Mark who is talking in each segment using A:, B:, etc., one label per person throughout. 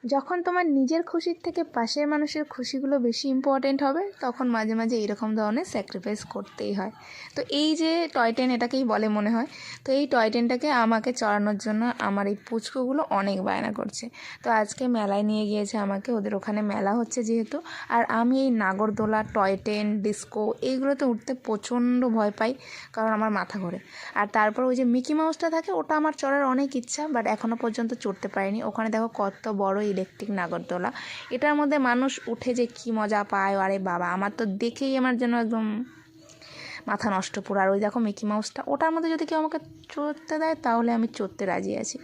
A: যখন তোমার নিজের খুশির থেকে পাশের মানুষের খুশিগুলো বেশি ইম্পর্টেন্ট হবে, তখন মাঝে মাঝে এরকম ধরনের স্যাক্রিফাইস করতেই হয়। তো এই যে টয় ট্রেন, এটাকেই বলে মনে হয়। তো এই টয় ট্রেনটাকে আমাকে চড়ানোর জন্য আমার এই পুচকুগুলো অনেক বায়না করছে। তো আজকে মেলায় নিয়ে গিয়েছে আমাকে, ওদের ওখানে মেলা হচ্ছে যেহেতু। আর আমি এই নাগরদোলা, টয় ট্রেন, ডিস্কো এইগুলোতে উঠতে প্রচণ্ড ভয় পাই, কারণ আমার মাথা ঘোরে। আর তারপর ওই যে মিকি মাউসটা থাকে, ওটা আমার চড়ার অনেক ইচ্ছা, বাট এখনও পর্যন্ত চড়তে পারিনি। ওখানে দেখো কত বড় ইলেকট্রিক নাগরদোলা, এটার মধ্যে মানুষ উঠে যে কী মজা পায়, আরে বাবা, আমার তো দেখেই আমার যেন একদম মাথা নষ্ট পুরো। আর ওই দেখো মিকি মাউসটা, ওটার মধ্যে যদি কেউ আমাকে চড়তে দেয় তাহলে আমি চড়তে রাজি আছি,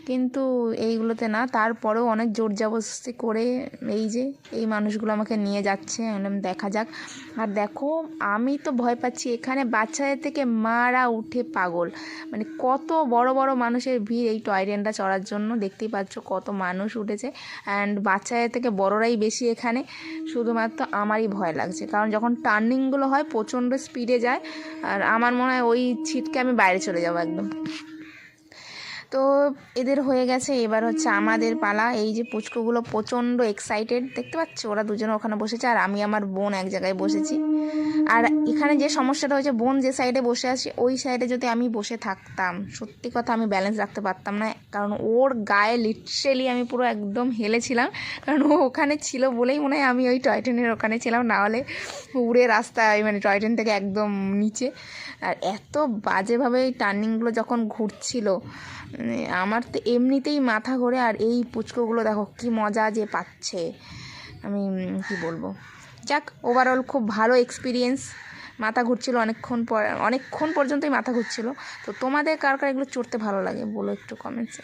A: কিন্তু এইগুলোতে না। তারপরেও অনেক জোর জবরদস্তি করে এই মানুষগুলো আমাকে নিয়ে যাচ্ছে, দেখা যাক। আর দেখো আমি তো ভয় পাচ্ছি, এখানে বাচ্চাদের থেকে মারা উঠে পাগল, মানে কত বড় বড় মানুষের ভিড় এই টয় ট্রেনটা চড়ার জন্য। দেখতেই পাচ্ছ কত মানুষ উঠেছে, অ্যান্ড বাচ্চাদের থেকে বড়রাই বেশি এখানে। শুধুমাত্র আমারই ভয় লাগছে, কারণ যখন টার্নিংগুলো হয় প্রচণ্ড স্পিডে যায়, আর আমার মনে হয় ওই ছিটকে আমি বাইরে চলে যাবো একদম। তো এদের হয়ে গেছে, এবার হচ্ছে আমাদের পালা। এই যে পুচকুগুলো প্রচণ্ড এক্সাইটেড, দেখতে পাচ্ছ ওরা দুজনে ওখানে বসেছে, আর আমি আমার বোন এক জায়গায় বসেছি। আর এখানে যে সমস্যাটা হয়েছে, বোন যে সাইডে বসে আছে ওই সাইডে যদি আমি বসে থাকতাম, সত্যি কথা আমি ব্যালেন্স রাখতে পারতাম না, কারণ ওর গায়ে লিটারেলি আমি পুরো একদম হেলেছিলাম। কারণ ও ওখানে ছিল বলেই মনে হয় আমি ওই টয় ট্রেনের ওখানে ছিলাম, নাহলে উড়ে রাস্তায়, মানে টয় ট্রেন থেকে একদম নিচে। আর এত বাজেভাবে এই টার্নিংগুলো যখন ঘুরছিল, আমার তো এমনিতেই মাথা ঘোরে। আর এই পুচকুগুলো দেখো কি মজা যে পাচ্ছে, আমি কি বলবো। যাক, ওভারঅল খুব ভালো এক্সপিরিয়েন্স। মাথা ঘুরছিল অনেকক্ষণ পর্যন্তই মাথা ঘুরছিল। তো তোমাদের কার কার এগুলো চড়তে ভালো লাগে বলো একটু কমেন্টসে।